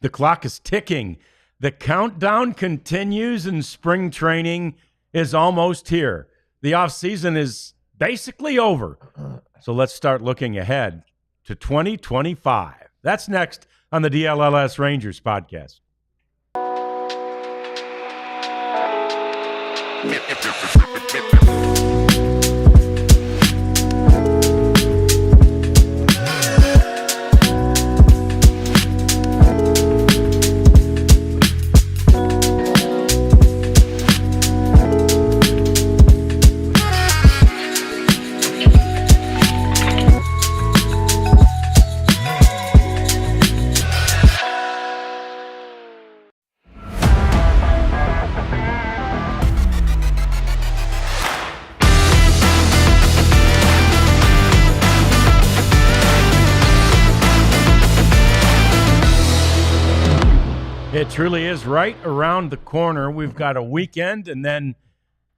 The clock is ticking. The countdown continues, and spring training is almost here. The offseason is basically over. So let's start looking ahead to 2025. That's next on the DLLS Rangers podcast. It truly is right around the corner. We've got a weekend and then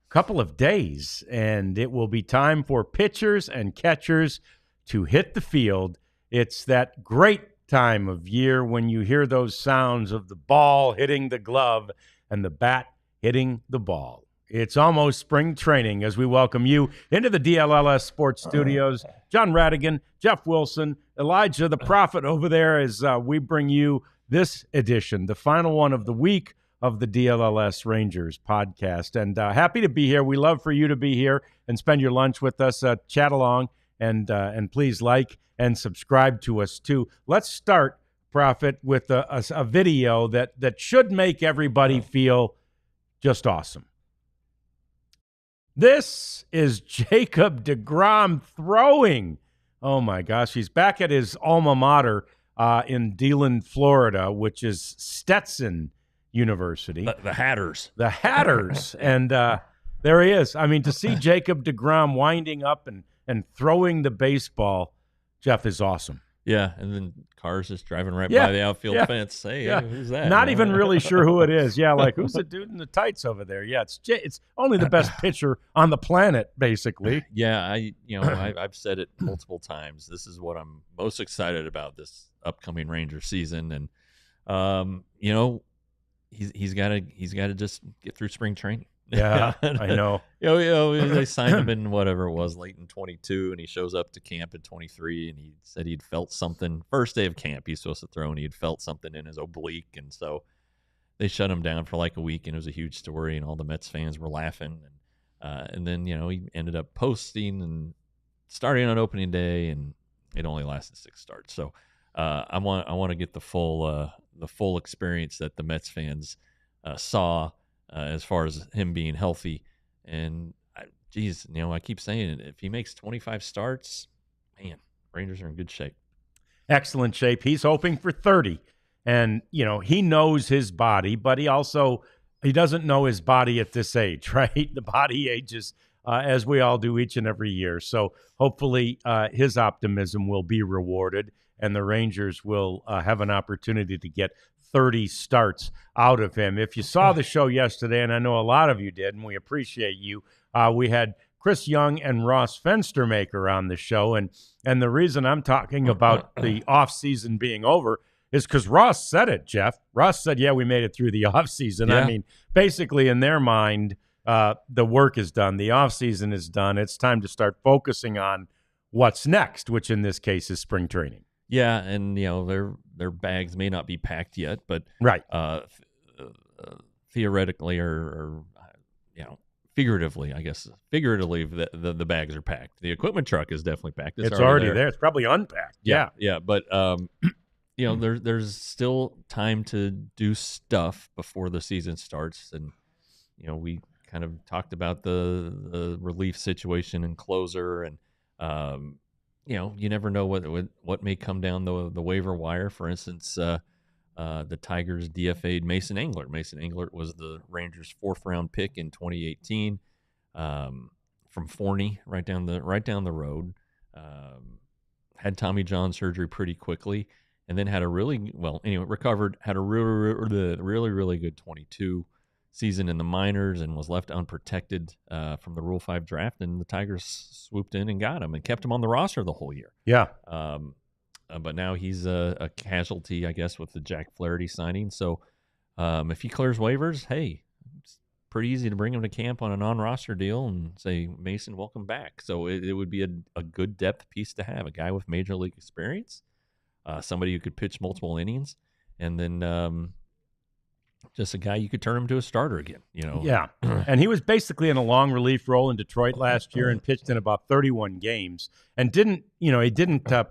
a couple of days, and it will be time for pitchers and catchers to hit the field. It's that great time of year when you hear those sounds of the ball hitting the glove and the bat hitting the ball. It's almost spring training as we welcome you into the DLLS Sports Studios. John Radigan, Jeff Wilson, Elijah the Prophet over there as we bring you this edition, the final one of the week of the DLLS Rangers podcast. And happy to be here. We love for you to be here and spend your lunch with us, chat along, and please like and subscribe to us too. Let's start, Prophet, with a video that should make everybody feel just awesome. This is Jacob Degrom throwing. Oh my gosh, he's back at his alma mater in Deland, Florida, which is Stetson University. The Hatters. The Hatters. And there he is. I mean, to see Jacob Degrom winding up and throwing the baseball, Jeff, is awesome. Yeah, and then cars just driving right by the outfield fence. Hey, who's that? Not even really sure who it is. Yeah, like, who's the dude in the tights over there? Yeah, it's only the best pitcher on the planet, basically. Yeah, I've said it multiple times. This is what I'm most excited about this upcoming Ranger season, and he's got to just get through spring training. Yeah, I know. They signed him in whatever it was, late in 22, and he shows up to camp in 23, and he said he'd felt something. First day of camp, he's supposed to throw, and he had felt something in his oblique, and so they shut him down for like a week, and it was a huge story, and all the Mets fans were laughing, and then he ended up posting and starting on opening day, and it only lasted 6 starts. So I want to get the full experience that the Mets fans saw. As far as him being healthy. And, I keep saying it. If he makes 25 starts, man, Rangers are in good shape. Excellent shape. He's hoping for 30. And, he knows his body, but he doesn't know his body at this age, right? The body ages as we all do each and every year. So hopefully his optimism will be rewarded, and the Rangers will have an opportunity to get 30 starts out of him. If you saw the show yesterday, and I know a lot of you did, and we appreciate you, we had Chris Young and Ross Fenstermaker on the show, and the reason I'm talking about the offseason being over is because Ross said it, Jeff. Ross said, yeah, we made it through the offseason. Yeah. I mean, basically in their mind, the work is done. The offseason is done. It's time to start focusing on what's next, which in this case is spring training. Yeah, and their bags may not be packed yet, but right, theoretically or figuratively, I guess the bags are packed. The equipment truck is definitely packed. It's already there. It's probably unpacked. Yeah. But there's still time to do stuff before the season starts, and we kind of talked about the relief situation and closer, and you never know what may come down the waiver wire. For instance, the Tigers DFA'd Mason Englert. Mason Englert was the Rangers' 4th round pick in 2018 from Forney, right down the road. Had Tommy John surgery pretty quickly, and then recovered. Had a really good 22 season in the minors, and was left unprotected from the Rule 5 draft, and the Tigers swooped in and got him and kept him on the roster the whole year. Yeah. but now he's a casualty, I guess, with the Jack Flaherty signing. So if he clears waivers, hey, it's pretty easy to bring him to camp on a non-roster deal and say, Mason, welcome back. So it would be a good depth piece to have, a guy with major league experience, somebody who could pitch multiple innings, and then just a guy you could turn him to a starter again. Yeah, and he was basically in a long relief role in Detroit last year and pitched in about 31 games and didn't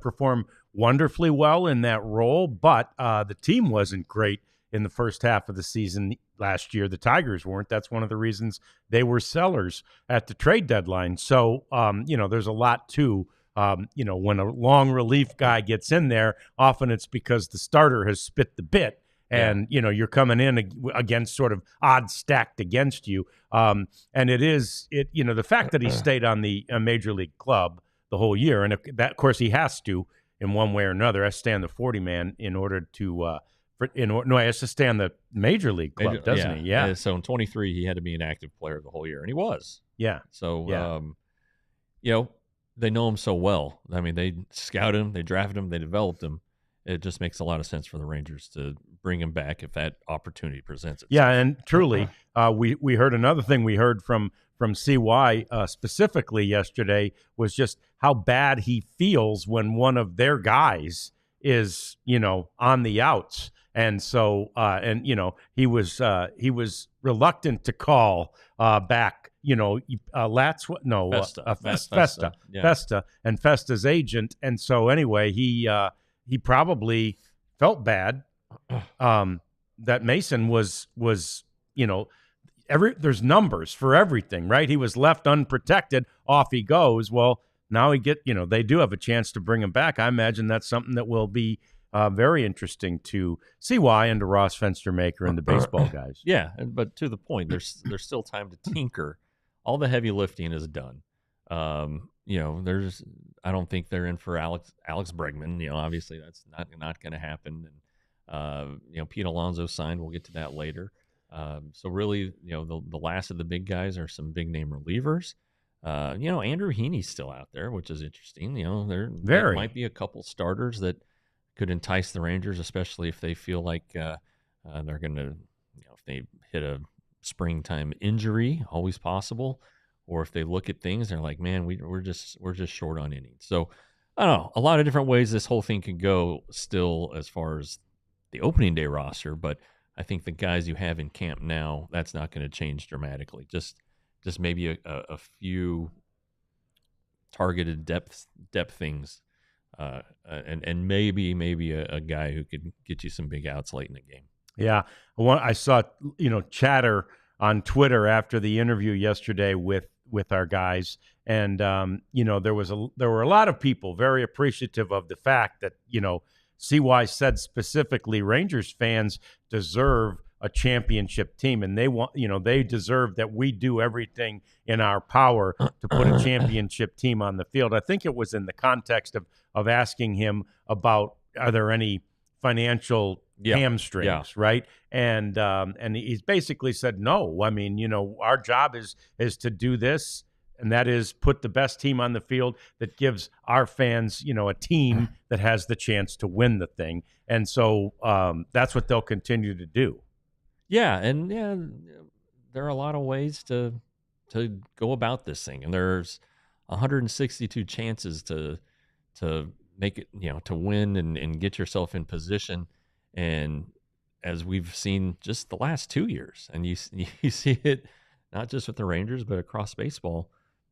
perform wonderfully well in that role, but the team wasn't great in the first half of the season last year. The Tigers weren't. That's one of the reasons they were sellers at the trade deadline. So, there's a lot to, when a long relief guy gets in there, often it's because the starter has spit the bit. And, you're coming in against sort of odds stacked against you. And the fact that he stayed on the major league club the whole year, and that, of course, he has to in one way or another, has to stay on the 40-man in order to he has to stay on the major league club, doesn't he? Yeah. So in 23, he had to be an active player the whole year, and he was. Yeah. So, they know him so well. I mean, they scouted him, they drafted him, they developed him. It just makes a lot of sense for the Rangers to bring him back if that opportunity presents itself. Yeah, and truly, we heard another thing we heard from CY specifically yesterday was just how bad he feels when one of their guys is, on the outs. And so, he was reluctant to call back, Festa, Yeah. Festa, and Festa's agent. And so, anyway, he probably felt bad that Mason was there's numbers for everything, right? He was left unprotected, off he goes. Well, now they do have a chance to bring him back. I imagine that's something that will be very interesting to CY and to Ross Fenstermaker and the baseball guys. Yeah, but to the point, there's still time to tinker. All the heavy lifting is done. I don't think they're in for Alex Bregman. Obviously that's not going to happen. And Pete Alonso signed. We'll get to that later. So really, the last of the big guys are some big name relievers. Andrew Heaney's still out there, which is interesting. There might be a couple starters that could entice the Rangers, especially if they feel like they're going to, if they hit a springtime injury, always possible. Or if they look at things, they're like, man, we're just short on innings. So I don't know, a lot of different ways this whole thing could go still as far as the opening day roster. But I think the guys you have in camp now, that's not going to change dramatically. Just maybe a few targeted depth things, and maybe a guy who could get you some big outs late in the game. Yeah, I saw chatter on Twitter after the interview yesterday with our guys, and there were a lot of people very appreciative of the fact that CY said specifically Rangers fans deserve a championship team, and they deserve that we do everything in our power to put a championship team on the field. I think it was in the context of asking him about, are there any financial hamstrings, right? And he's basically said no. I mean, our job is to do this, and that is put the best team on the field that gives our fans, a team that has the chance to win the thing. And so that's what they'll continue to do. Yeah, and there are a lot of ways to go about this thing, and there's 162 chances to make it, to win and get yourself in position. And as we've seen just the last 2 years, and you see it not just with the Rangers, but across baseball,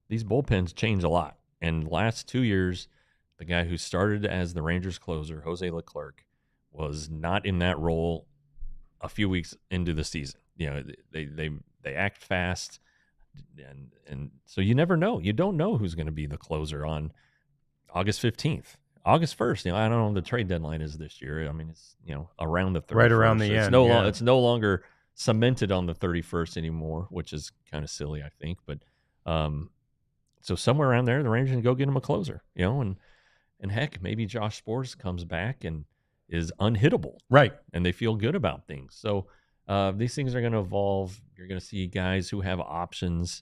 these bullpens change a lot. And the last 2 years, the guy who started as the Rangers closer, Jose Leclerc, was not in that role a few weeks into the season. They act fast, and so you never know. You don't know who's going to be the closer on August 15th. August 1st, I don't know when the trade deadline is this year. I mean, it's, around the 31st. Right around the end. It's no longer cemented on the 31st anymore, which is kind of silly, I think. But so somewhere around there, the Rangers can go get him a closer, and heck, maybe Josh Sborz comes back and is unhittable. Right. And they feel good about things. So these things are going to evolve. You're going to see guys who have options.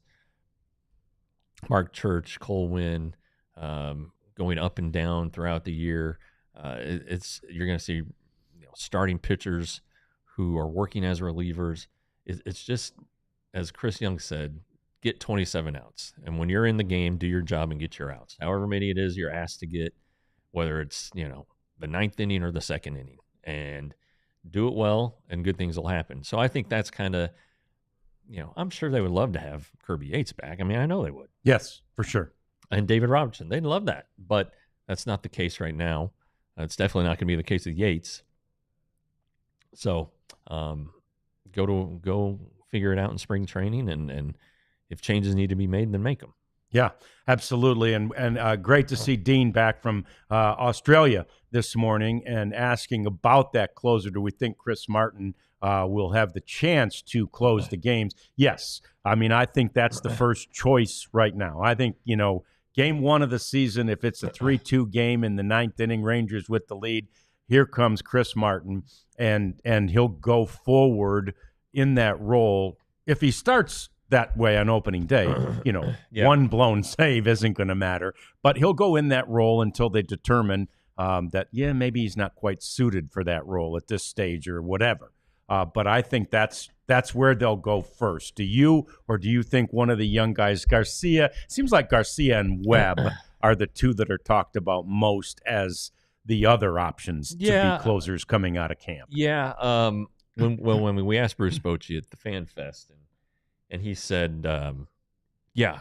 Mark Church, Cole Winn, going up and down throughout the year. you're going to see starting pitchers who are working as relievers. It's just, as Chris Young said, get 27 outs. And when you're in the game, do your job and get your outs. However many it is you're asked to get, whether it's, the ninth inning or the second inning. And do it well, and good things will happen. So I think that's kind of, I'm sure they would love to have Kirby Yates back. I mean, I know they would. Yes, for sure. And David Robertson, they'd love that. But that's not the case right now. It's definitely not going to be the case with Yates. So go figure it out in spring training, and if changes need to be made, then make them. Yeah, absolutely. And great to see Dean back from Australia this morning and asking about that closer. Do we think Chris Martin will have the chance to close the games? Yes. I mean, I think that's the first choice right now. I think, game one of the season, if it's a 3-2 game in the ninth inning, Rangers with the lead, here comes Chris Martin, and he'll go forward in that role. If he starts that way on opening day, one blown save isn't going to matter, but he'll go in that role until they determine that, maybe he's not quite suited for that role at this stage or whatever. But I think that's where they'll go first. Do you think one of the young guys, Garcia, seems like Garcia and Webb are the two that are talked about most as the other options to be closers coming out of camp? Yeah. When we asked Bruce Bochy at the Fan Fest, and he said,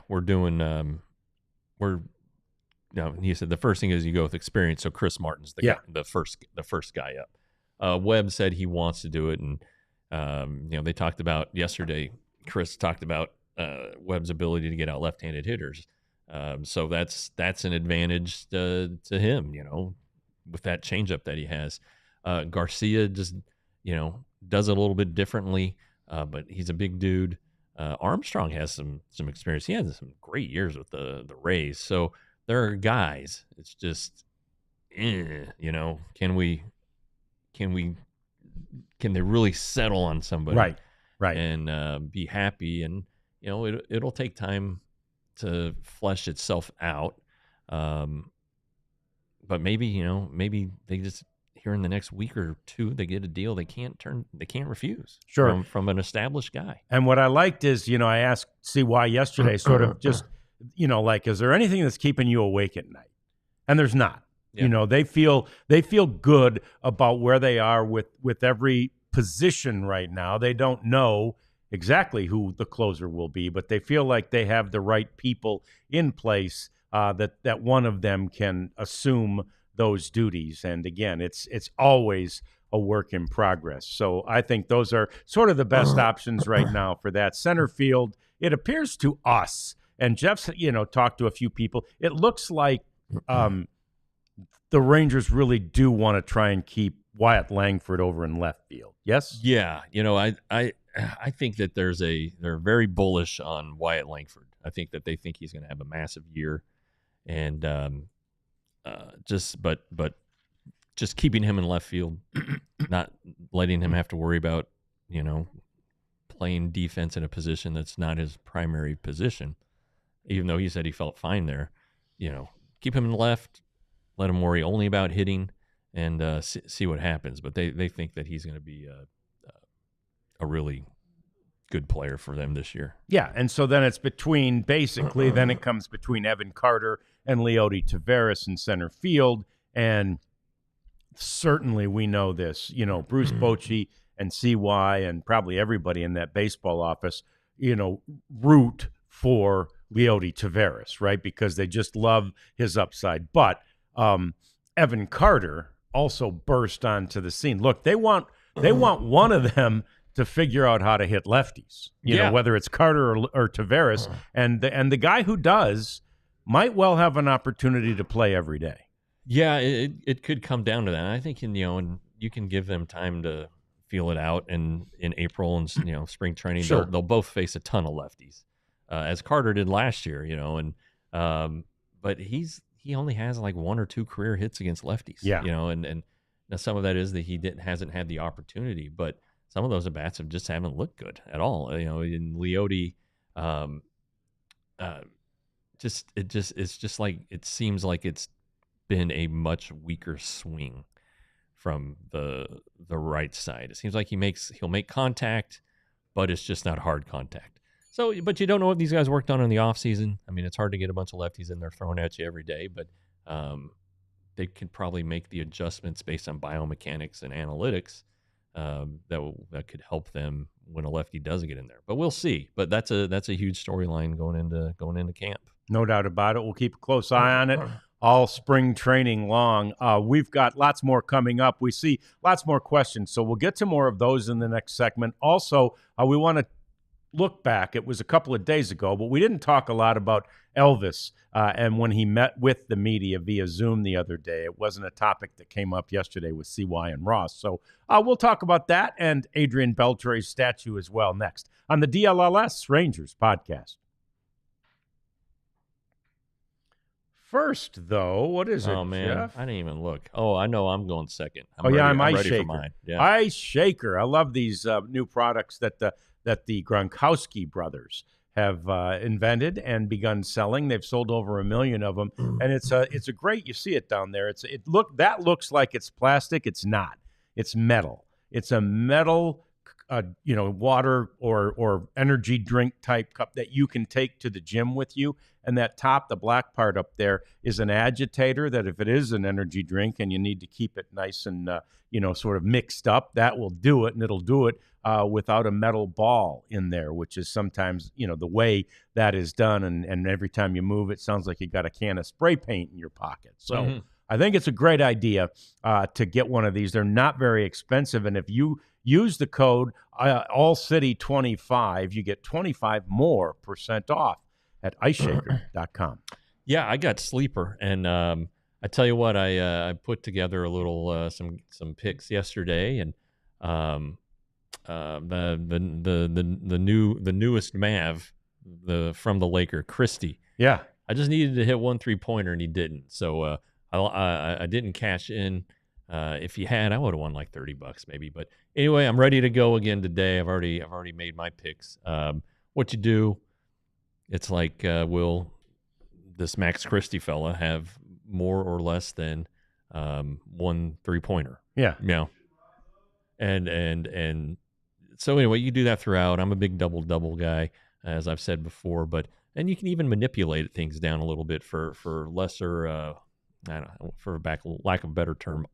we're doing, he said the first thing is you go with experience. So Chris Martin's the first guy up. Webb said he wants to do it. And, they talked about yesterday, Chris talked about Webb's ability to get out left-handed hitters. So that's an advantage to him, with that changeup that he has. Garcia just, does it a little bit differently, but he's a big dude. Armstrong has some experience. He has some great years with the Rays. So there are guys. It's just, can they really settle on somebody? Right. And be happy. And it'll take time to flesh itself out. But maybe they just, here in the next week or two, they get a deal they can't refuse. Sure. From an established guy. And what I liked is, I asked CY yesterday, sort of just, is there anything that's keeping you awake at night? And there's not. Yeah. They feel good about where they are with every position right now. They don't know exactly who the closer will be, but they feel like they have the right people in place that one of them can assume those duties. And again, it's always a work in progress. So I think those are sort of the best options right now for that. Centerfield, it appears to us, and Jeff's, talked to a few people, it looks like the Rangers really do want to try and keep Wyatt Langford over in left field. Yes? Yeah. I think that they're very bullish on Wyatt Langford. I think that they think he's going to have a massive year. And just keeping him in left field, not letting him have to worry about, playing defense in a position that's not his primary position, even though he said he felt fine there. Keep him in left, let him worry only about hitting, and see what happens. But they think that he's going to be a really good player for them this year. Yeah, and so then it's between, basically, then it comes between Evan Carter and Leody Taveras in center field, and certainly we know this, Bruce Bochy and CY and probably everybody in that baseball office, root for Leody Taveras, right? Because they just love his upside. But Evan Carter also burst onto the scene. Look, they want one of them to figure out how to hit lefties, you know, whether it's Carter or Taveras. And the guy who does might well have an opportunity to play every day. Yeah, it could come down to that. I think, and you can give them time to feel it out in April and, spring training. Sure. They'll both face a ton of lefties, as Carter did last year, but he only has like one or two career hits against lefties, and now some of that is that he hasn't had the opportunity, but some of those at-bats haven't looked good at all. In Leody, it seems like it's been a much weaker swing from the right side. It seems like he'll make contact, but it's just not hard contact. So, but you don't know what these guys worked on in the offseason. I mean, it's hard to get a bunch of lefties in there thrown at you every day, but they can probably make the adjustments based on biomechanics and analytics that could help them when a lefty does get in there. But we'll see. But that's a huge storyline going into camp. No doubt about it. We'll keep a close eye on it all spring training long. We've got lots more coming up. We see lots more questions, so we'll get to more of those in the next segment. Also, we want to look back. It was a couple of days ago, but we didn't talk a lot about Elvis and when he met with the media via Zoom the other day. It wasn't a topic that came up yesterday with CY and Ross. So we'll talk about that and Adrian Beltre's statue as well next on the DLLS Rangers podcast. First, though, what is it, Oh, man, Jeff? I didn't even look. Oh, I know I'm going second. I'm Ice ready Shaker. for mine. Yeah. Ice Shaker. I love these new products that the Gronkowski brothers have invented and begun selling. They've sold over 1 million of them, and it's a great. You see it down there. That looks like it's plastic. It's not. It's metal. It's a metal, water or energy drink type cup that you can take to the gym with you. And that top, the black part up there, is an agitator that if it is an energy drink and you need to keep it nice and, sort of mixed up, that will do it. And it'll do it without a metal ball in there, which is sometimes, the way that is done. And every time you move, it sounds like you got a can of spray paint in your pocket. So I think it's a great idea to get one of these. They're not very expensive. And if you use the code AllCity25, you get 25% more off at iceshaker.com. Yeah, I got Sleeper, and I tell you what, I put together a little some picks yesterday, and the newest Mav, from the Laker, Christie. Yeah, I just needed to hit 1 3-pointer, and he didn't. So I didn't cash in. If he had, I would have won like $30 maybe. But anyway, I'm ready to go again today. I've already made my picks. What you do? It's like, will this Max Christie fella have more or less than 1 3-pointer? Yeah. And so anyway, you do that throughout. I'm a big double guy, as I've said before, and you can even manipulate things down a little bit for lesser, I don't know, for lack of a better term,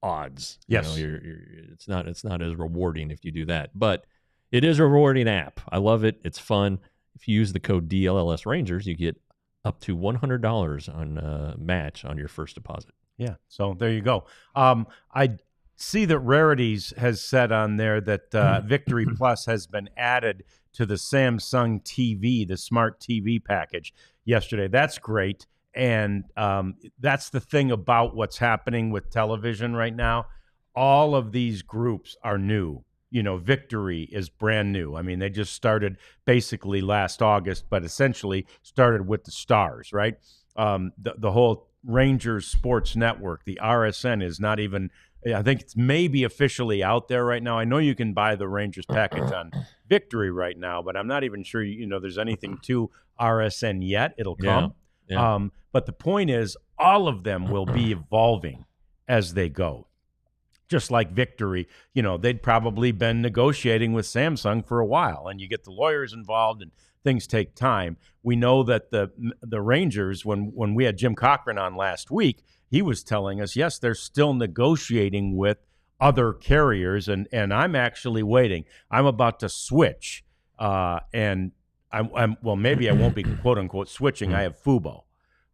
odds. Yes. It's not as rewarding if you do that, but it is a rewarding app. I love it. It's fun. If you use the code DLLS Rangers, you get up to $100 on match on your first deposit. Yeah, so there you go. I see that Rarities has said on there that Victory Plus has been added to the Samsung TV, the smart TV package yesterday. That's great, and that's the thing about what's happening with television right now. All of these groups are new. Victory is brand new. I mean, they just started basically last August, but essentially started with the Stars, right? The whole Rangers Sports Network, the RSN, is not even, I think it's maybe officially out there right now. I know you can buy the Rangers package on Victory right now, but I'm not even sure, there's anything to RSN yet. It'll come. Yeah. But the point is, all of them will be evolving as they go. Just like Victory, they'd probably been negotiating with Samsung for a while, and you get the lawyers involved and things take time. We know that the Rangers, when we had Jim Cochran on last week, he was telling us, yes, they're still negotiating with other carriers, and I'm actually waiting. I'm about to switch, and maybe I won't be quote unquote switching. I have Fubo.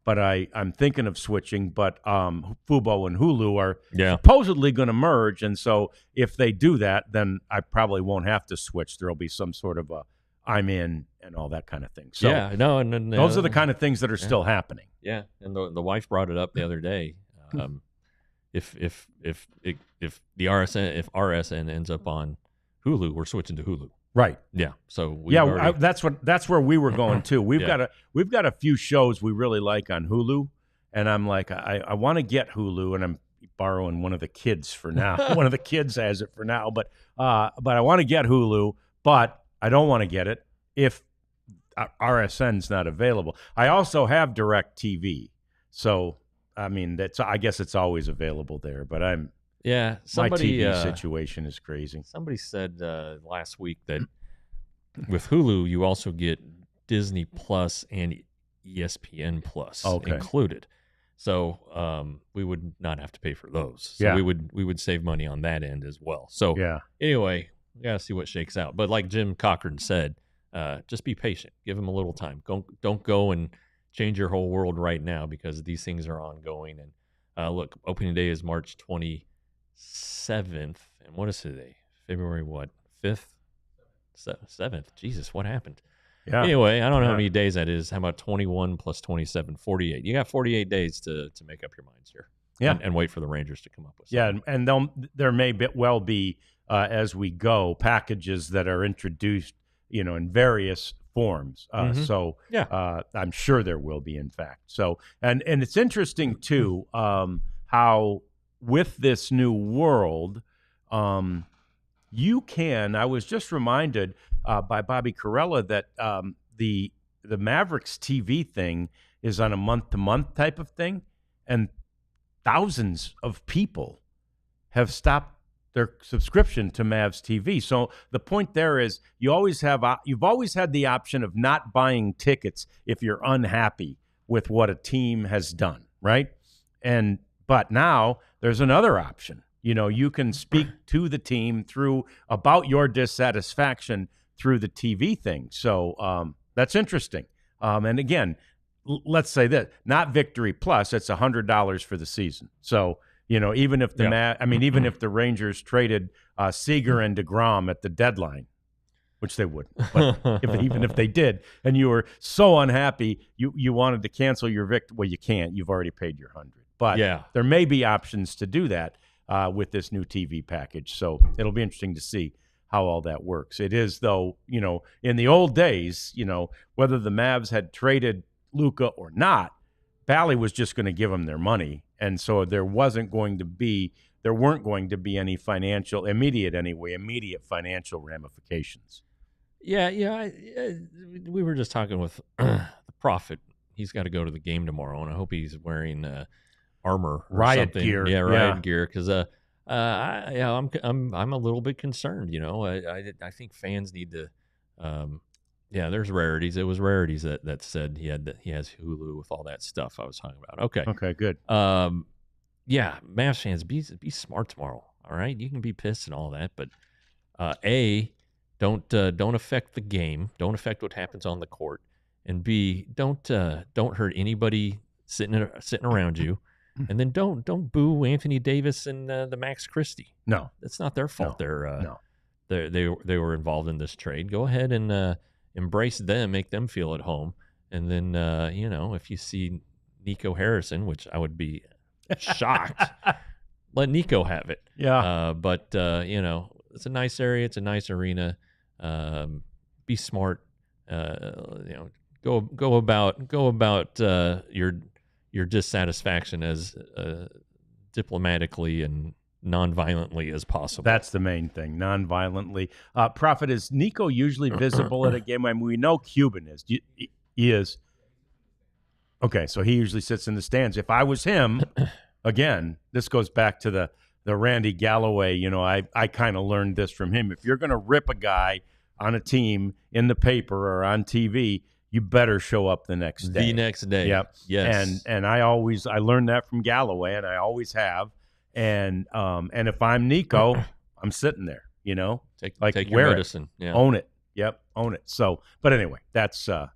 But I'm thinking of switching, but Fubo and Hulu are supposedly going to merge, and so if they do that, then I probably won't have to switch. There'll be some sort of I'm in and all that kind of thing. So those are the kind of things that are still happening. Yeah, and the wife brought it up the other day. If the RSN ends up on Hulu, we're switching to Hulu. Right. Yeah. So that's where we were going too. We've got a few shows we really like on Hulu, and I'm like, I want to get Hulu, and I'm borrowing one of the kids for now. One of the kids has it for now, but I want to get Hulu, but I don't want to get it if RSN's not available. I also have DirecTV, so I mean, I guess it's always available there, but Yeah, my TV situation is crazy. Somebody said last week that with Hulu, you also get Disney Plus and ESPN Plus included. So we would not have to pay for those. So we would save money on that end as well. So anyway, we got to see what shakes out. But like Jim Cochran said, just be patient. Give them a little time. Don't go and change your whole world right now, because these things are ongoing. And look, opening day is March 27th. And what is today? February what? 5th? 7th. Jesus, what happened? Yeah. Anyway, I don't know how many days that is. How about 21 plus 27? 48. You got 48 days to make up your minds here. Yeah. And wait for the Rangers to come up with something. Yeah, and there may well be, as we go, packages that are introduced, in various forms. So I'm sure there will be, in fact. So, and it's interesting, too, how with this new world, I was just reminded by Bobby Carella that the Mavericks TV thing is on a month-to-month type of thing, and thousands of people have stopped their subscription to Mavs TV. So the point there is you've always had the option of not buying tickets if you're unhappy with what a team has done, right? But now there's another option. You can speak to the team about your dissatisfaction through the TV thing. So that's interesting. And again, let's say that not Victory Plus, it's $100 for the season. So, even if even if the Rangers traded Seager and Degrom at the deadline, which they wouldn't, but even if they did, and you were so unhappy, you wanted to cancel your Victory. Well, you can't. You've already paid your $100. But there may be options to do that with this new TV package. So it'll be interesting to see how all that works. It is, though, in the old days, whether the Mavs had traded Luka or not, Bally was just going to give them their money. And so there weren't going to be any immediate financial ramifications. Yeah. We were just talking with the Prophet. He's got to go to the game tomorrow, and I hope he's wearing armor, or riot something. gear. Yeah, riot gear. Because I'm a little bit concerned. I think fans need to. There's rarities. It was rarities that said he has Hulu with all that stuff I was talking about. Okay, good. Mavs fans, be smart tomorrow. All right, you can be pissed and all that, but don't affect the game. Don't affect what happens on the court, and B, don't hurt anybody sitting around you. And then don't boo Anthony Davis and the Max Christie. No, that's not their fault. They were involved in this trade. Go ahead and embrace them, make them feel at home. And then if you see Nico Harrison, which I would be shocked, let Nico have it. Yeah. But it's a nice area. It's a nice arena. Be smart. Go about your dissatisfaction as diplomatically and non-violently as possible. That's the main thing, non-violently. Prophet, is Nico usually visible at a game? I mean, we know Cuban is. He is. Okay, so he usually sits in the stands. If I was him, again, this goes back to the Randy Galloway. I kind of learned this from him. If you're going to rip a guy on a team in the paper or on TV, you better show up the next day. The next day. Yep. Yes. And I learned that from Galloway, and I always have. And if I'm Nico, I'm sitting there, take your medicine. Yeah. Own it. Yep. Own it. So, but anyway, that's a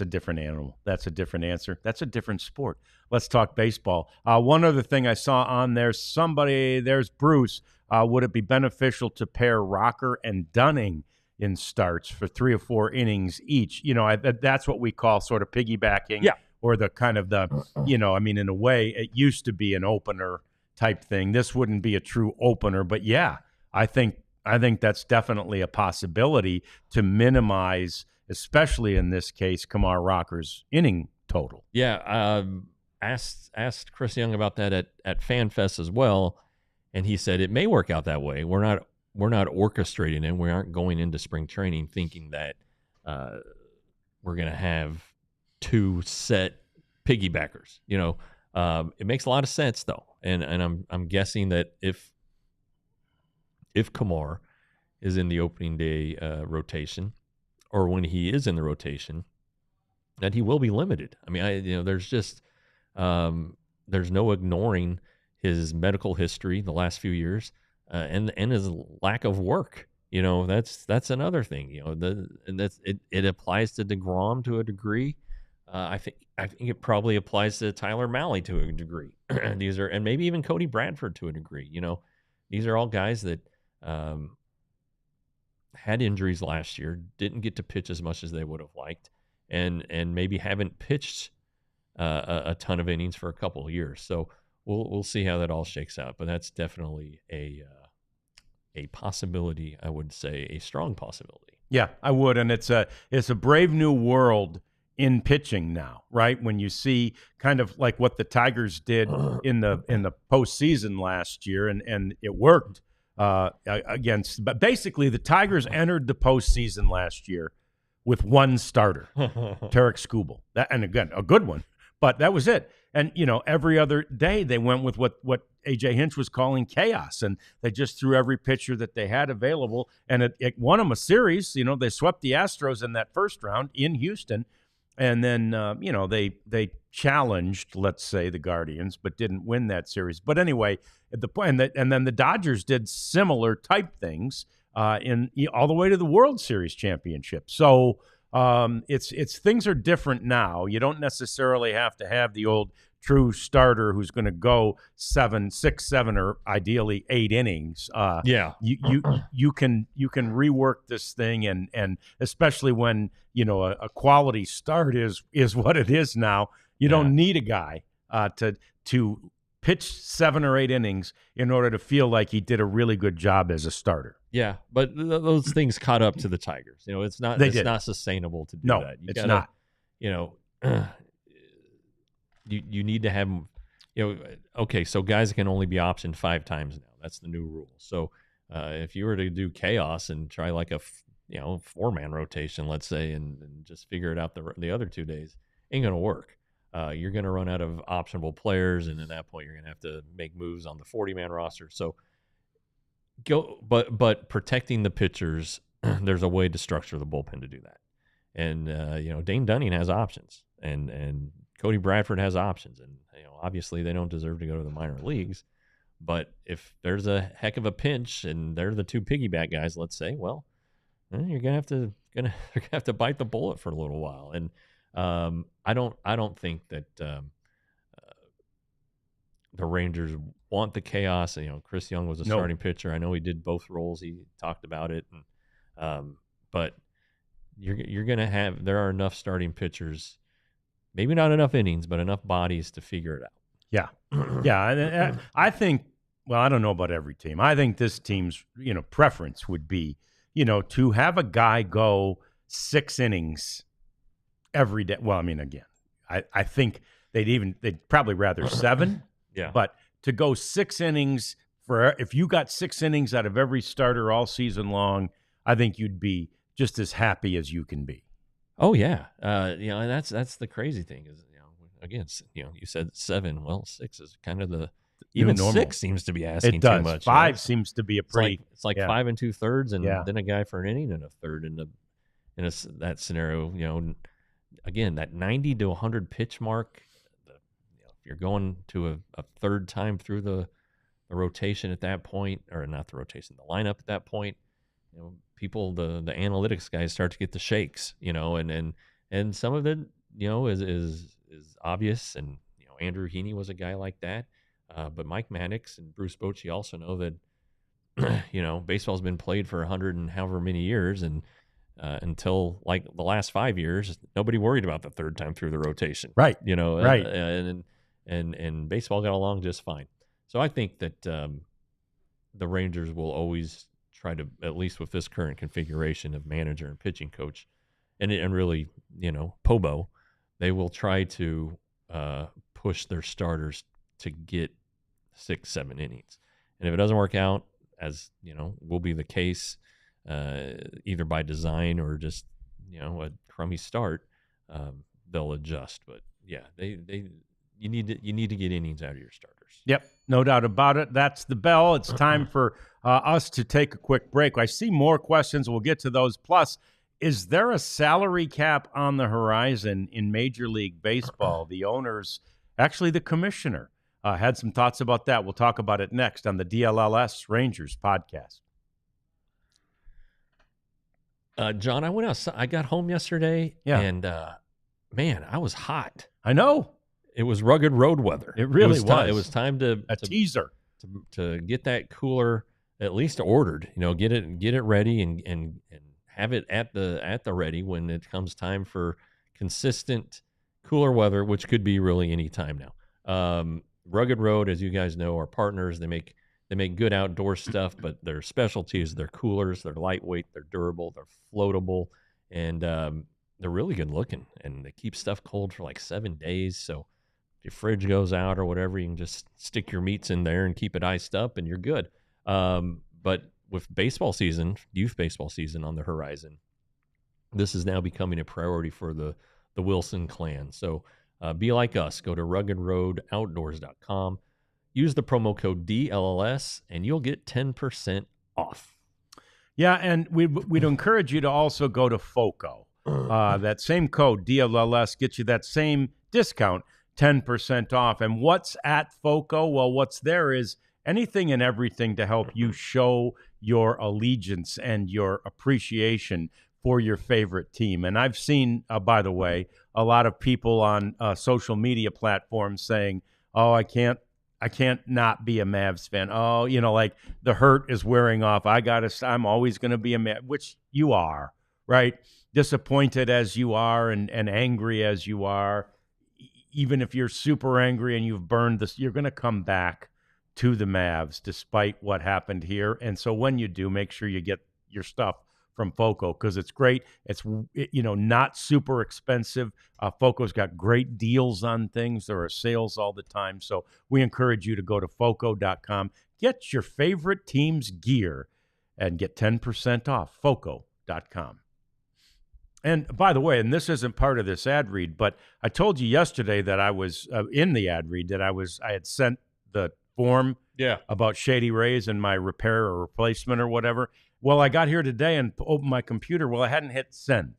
different animal. That's a different answer. That's a different sport. Let's talk baseball. One other thing I saw on there, there's Bruce. Would it be beneficial to pair Rocker and Dunning in starts for 3 or 4 innings each? That's what we call sort of piggybacking. Yeah. Or the kind of in a way, it used to be an opener type thing. This wouldn't be a true opener, but yeah, I think that's definitely a possibility to minimize, especially in this case, Kumar Rocker's inning total. Yeah, asked Chris Young about that at FanFest as well, and he said it may work out that way. We're not orchestrating it. We aren't going into spring training thinking that we're going to have 2 set piggybackers. It makes a lot of sense though, and I'm guessing that if Kumar is in the opening day rotation, or when he is in the rotation, that he will be limited. I mean, there's just there's no ignoring his medical history the last few years, and his lack of work. That's another thing. It applies to Degrom to a degree. I think it probably applies to Tyler Mahle to a degree. And maybe even Cody Bradford to a degree. These are all guys that had injuries last year, didn't get to pitch as much as they would have liked, and maybe haven't pitched a ton of innings for a couple of years. So we'll see how that all shakes out. But that's definitely a possibility. I would say a strong possibility. Yeah, I would, and it's a brave new world in pitching now, right? When you see kind of like what the Tigers did in the postseason last year, and it worked against. But basically, the Tigers entered the postseason last year with one starter, Tarek Skubal. And again, a good one, but that was it. And every other day they went with what A.J. Hinch was calling chaos, and they just threw every pitcher that they had available, and it won them a series. They swept the Astros in that first round in Houston. And then, they challenged, let's say, the Guardians, but didn't win that series. But anyway, and then the Dodgers did similar type things all the way to the World Series championship. So it's things are different now. You don't necessarily have to have the old true starter who's going to go 6, 7, or ideally 8 innings. You can rework this thing, and especially when a quality start is what it is now. You don't need a guy to pitch 7 or 8 innings in order to feel like he did a really good job as a starter. Yeah, but those things caught up to the Tigers. It's not sustainable to do that. It's not. You need to have, okay, so guys can only be optioned 5 times now. That's the new rule. So if you were to do chaos and try like a 4-man rotation, let's say, and just figure it out the other 2 days, ain't going to work. You're going to run out of optionable players, and at that point, you're going to have to make moves on the 40-man roster. So but protecting the pitchers, there's a way to structure the bullpen to do that. And Dane Dunning has options, and Cody Bradford has options, and obviously they don't deserve to go to the minor leagues. But if there's a heck of a pinch and they're the 2 piggyback guys, let's say, well, you're gonna have to bite the bullet for a little while. And I don't think that the Rangers want the chaos. Chris Young was a starting pitcher. I know he did both roles. He talked about it, and but you're gonna have, there are enough starting pitchers. Maybe not enough innings, but enough bodies to figure it out. Yeah. Yeah. And I think, well, I don't know about every team. I think this team's, preference would be, to have a guy go 6 innings every day. Well, I mean, again, I think they'd probably rather 7. Yeah. But to go 6 innings if you got 6 innings out of every starter all season long, I think you'd be just as happy as you can be. Oh yeah, and that's the crazy thing is, again, you said 7. Well, 6 is kind of the even 6 seems to be asking too much. 5 seems to be a pretty. It's like 5 2/3, and then a guy for an inning and a third in that scenario. Again, that 90 to 100 pitch mark. If you're going to a third time through the rotation at that point, or not the rotation, the lineup at that point. People, the analytics guys start to get the shakes, and some of it, is obvious. And, Andrew Heaney was a guy like that. But Mike Maddox and Bruce Bochy also know that, baseball's been played for 100 and however many years. And until like the last 5 years, nobody worried about the third time through the rotation. Right. Right. And baseball got along just fine. So I think that the Rangers will always try to, at least with this current configuration of manager and pitching coach, and really, Pobo, they will try to push their starters to get 6, 7 innings. And if it doesn't work out, as will be the case, either by design or just a crummy start, they'll adjust. But yeah, you need to get innings out of your starters. Yep, no doubt about it. That's the bell. It's time for us to take a quick break. I see more questions. We'll get to those. Plus, is there a salary cap on the horizon in Major League Baseball? The owners, actually the commissioner, had some thoughts about that. We'll talk about it next on the DLLS Rangers podcast. John, I went outside. I got home yesterday, and man, I was hot. I know. It was rugged road weather. It really was. It was time to teaser to get that cooler at least ordered. Get it ready and have it at the ready when it comes time for consistent cooler weather, which could be really any time now. Rugged Road, as you guys know, are partners. They make good outdoor stuff, but their specialties, their coolers, they're lightweight, they're durable, they're floatable, and they're really good looking. And they keep stuff cold for like 7 days. So if your fridge goes out or whatever, you can just stick your meats in there and keep it iced up, and you're good. But with baseball season, youth baseball season on the horizon, this is now becoming a priority for the Wilson clan. So be like us. Go to ruggedroadoutdoors.com. Use the promo code DLLS, and you'll get 10% off. Yeah, and we'd encourage you to also go to FOCO. That same code, DLLS, gets you that same discount, 10% off. And what's at FOCO? Well, what's there is anything and everything to help you show your allegiance and your appreciation for your favorite team. And I've seen, by the way, a lot of people on social media platforms saying, oh, I can't not be a Mavs fan. Oh, like the hurt is wearing off. I'm always going to be a Mavs, which you are, right? Disappointed as you are and angry as you are, even if you're super angry and you've burned this, you're going to come back to the Mavs despite what happened here. And so when you do, make sure you get your stuff from FOCO because it's great. It's, not super expensive. FOCO's got great deals on things. There are sales all the time. So we encourage you to go to FOCO.com, get your favorite team's gear, and get 10% off. FOCO.com. And by the way, and this isn't part of this ad read, but I told you yesterday that I was in the ad read that I had sent the form about Shady Rays and my repair or replacement or whatever. Well, I got here today and opened my computer. Well, I hadn't hit send.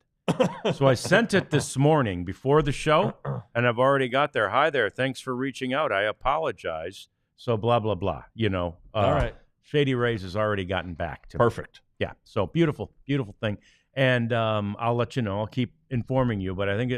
So I sent it this morning before the show, and I've already got there. Hi there. Thanks for reaching out. I apologize. So blah, blah, blah. All right. Shady Rays has already gotten back to me. Perfect. Yeah. So beautiful, beautiful thing. And I'll let you know. I'll keep informing you. But I think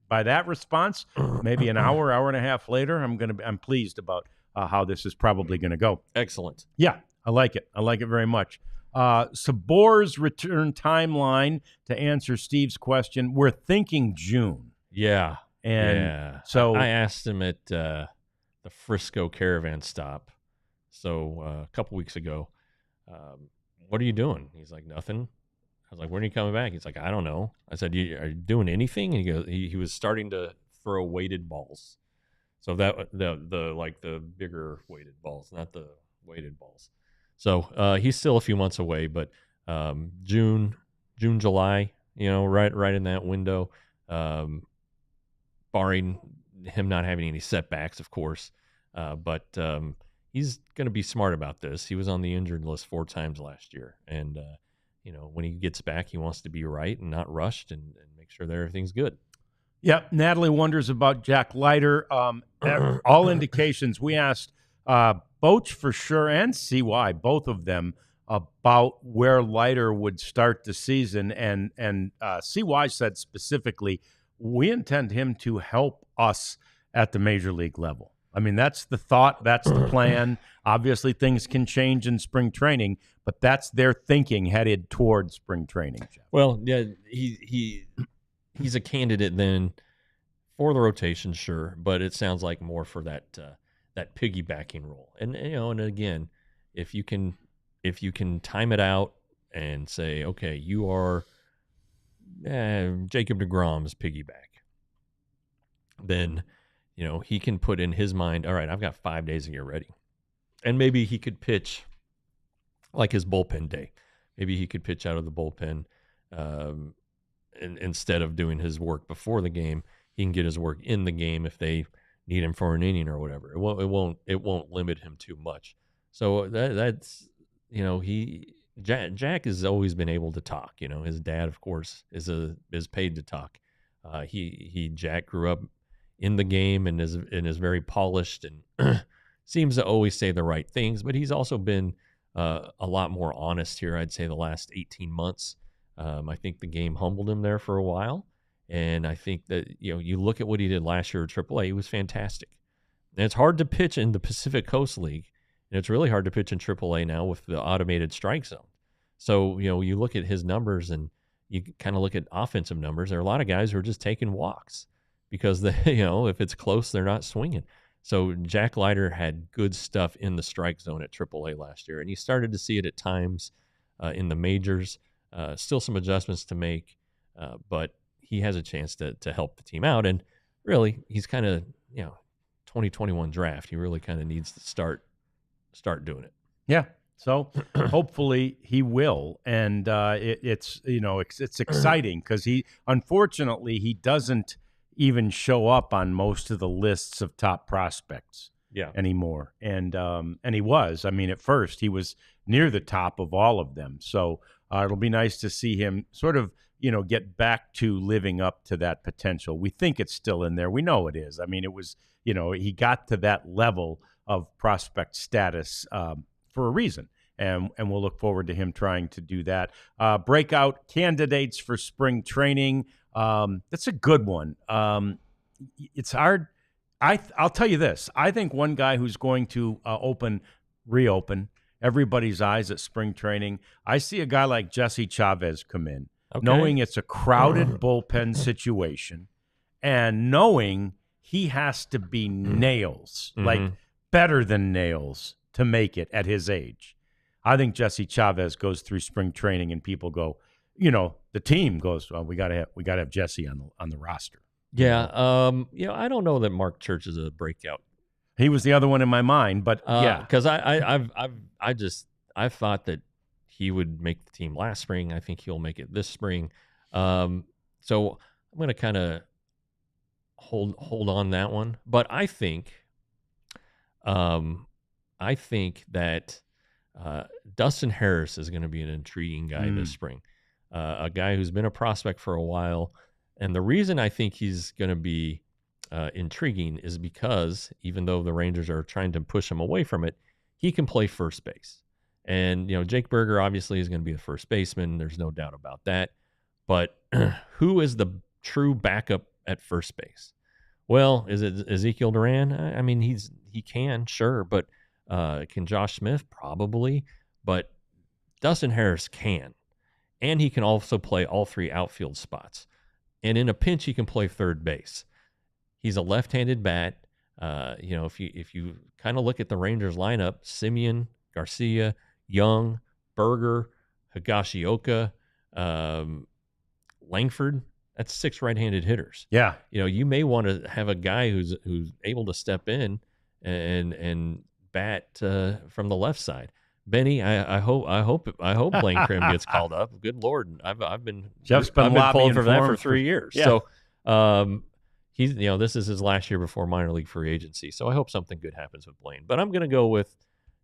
by that response, maybe an hour and a half later, I'm pleased about how this is probably going to go. Excellent. Yeah, I like it. I like it very much. Sborz return timeline, to answer Steve's question, we're thinking June. Yeah. And so I asked him at the Frisco caravan stop. So a couple weeks ago, what are you doing? He's like, nothing. I was like, when are you coming back? He's like, I don't know. I said, are you doing anything? And he goes, he was starting to throw weighted balls. So that the bigger weighted balls, not the weighted balls. So he's still a few months away, but June, July, right in that window, barring him not having any setbacks, of course. But he's going to be smart about this. He was on the injured list 4 times last year, and when he gets back, he wants to be right and not rushed, and make sure that everything's good. Yep. Natalie wonders about Jack Leiter. All indications. We asked Boach for sure and CY, both of them, about where Leiter would start the season. And CY said specifically, we intend him to help us at the major league level. I mean, that's the thought. That's the plan. Obviously, things can change in spring training, but that's their thinking headed toward spring training. Jeff. Well, yeah, he's a candidate then for the rotation, sure, but it sounds like more for that piggybacking role. And and again, if you can time it out and say, okay, you are Jacob Degrom's piggyback, then he can put in his mind, all right, I've got 5 days to get ready. And maybe he could pitch like his bullpen day. Maybe he could pitch out of the bullpen instead of doing his work before the game. He can get his work in the game if they need him for an inning or whatever. It won't limit him too much. So that's Jack has always been able to talk. His dad, of course, is paid to talk. Jack grew up in the game and is very polished and seems to always say the right things. But he's also been a lot more honest here, I'd say, the last 18 months. I think the game humbled him there for a while. And I think that, you look at what he did last year at AAA, he was fantastic. And it's hard to pitch in the Pacific Coast League, and it's really hard to pitch in AAA now with the automated strike zone. So, you look at his numbers and you kind of look at offensive numbers. There are a lot of guys who are just taking walks because, if it's close, they're not swinging. So Jack Leiter had good stuff in the strike zone at AAA last year, and you started to see it at times in the majors. Still some adjustments to make, but he has a chance to help the team out. And really, he's kind of, 2021 draft. He really kind of needs to start doing it. Yeah. So hopefully he will. And it's exciting because unfortunately, he doesn't even show up on most of the lists of top prospects anymore. And he was, at first he was near the top of all of them. So it'll be nice to see him sort of, get back to living up to that potential. We think it's still in there. We know it is. It was, he got to that level of prospect status for a reason. And we'll look forward to him trying to do that. Breakout candidates for spring training. That's a good one. It's hard. I'll tell you this. I think one guy who's going to reopen everybody's eyes at spring training, I see a guy like Jesse Chavez come in, knowing it's a crowded bullpen situation and knowing he has to be nails, like better than nails to make it at his age. I think Jesse Chavez goes through spring training and people go, the team goes, well, we got to have Jesse on the roster. Yeah. I don't know that Mark Church is a breakout. He was the other one in my mind, but yeah, because I've thought that he would make the team last spring. I think he'll make it this spring. So I'm going to kind of hold on that one. But I think that Dustin Harris is going to be an intriguing guy this spring. A guy who's been a prospect for a while. And the reason I think he's going to be intriguing is because even though the Rangers are trying to push him away from it, he can play first base. And, Jake Berger obviously is going to be the first baseman. There's no doubt about that. But who is the true backup at first base? Well, is it Ezekiel Duran? He can, sure. But can Josh Smith? Probably. But Dustin Harris can. And he can also play all three outfield spots. And in a pinch, he can play third base. He's a left-handed bat. If you kind of look at the Rangers lineup, Simeon, Garcia, Young, Berger, Higashioka, Langford, that's 6 right-handed hitters. Yeah. You may want to have a guy who's able to step in and bat from the left side. Benny, I hope Blaine Krim gets called up. Good Lord, I've been pulled for that for 3 years. Yeah. So he's this is his last year before minor league free agency. So I hope something good happens with Blaine. But I'm going to go with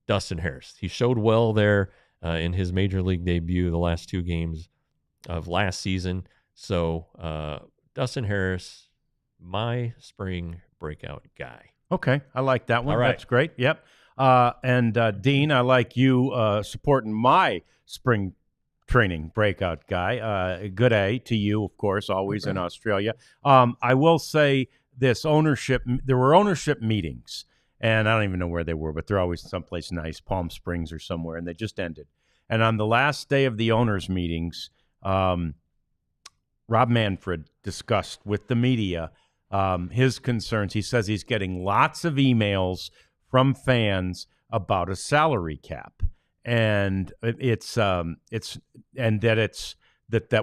Dustin Harris. He showed well there in his major league debut, the last 2 games of last season. So Dustin Harris, my spring breakout guy. Okay, I like that one. All right. That's great. Yep. And Dean, I like you supporting my spring training breakout guy. Good A to you, of course, always in Australia. I will say this, there were ownership meetings, and I don't even know where they were, but they're always someplace nice, Palm Springs or somewhere, and they just ended. And on the last day of the owners' meetings, Rob Manfred discussed with the media his concerns. He says he's getting lots of emails from fans about a salary cap, and that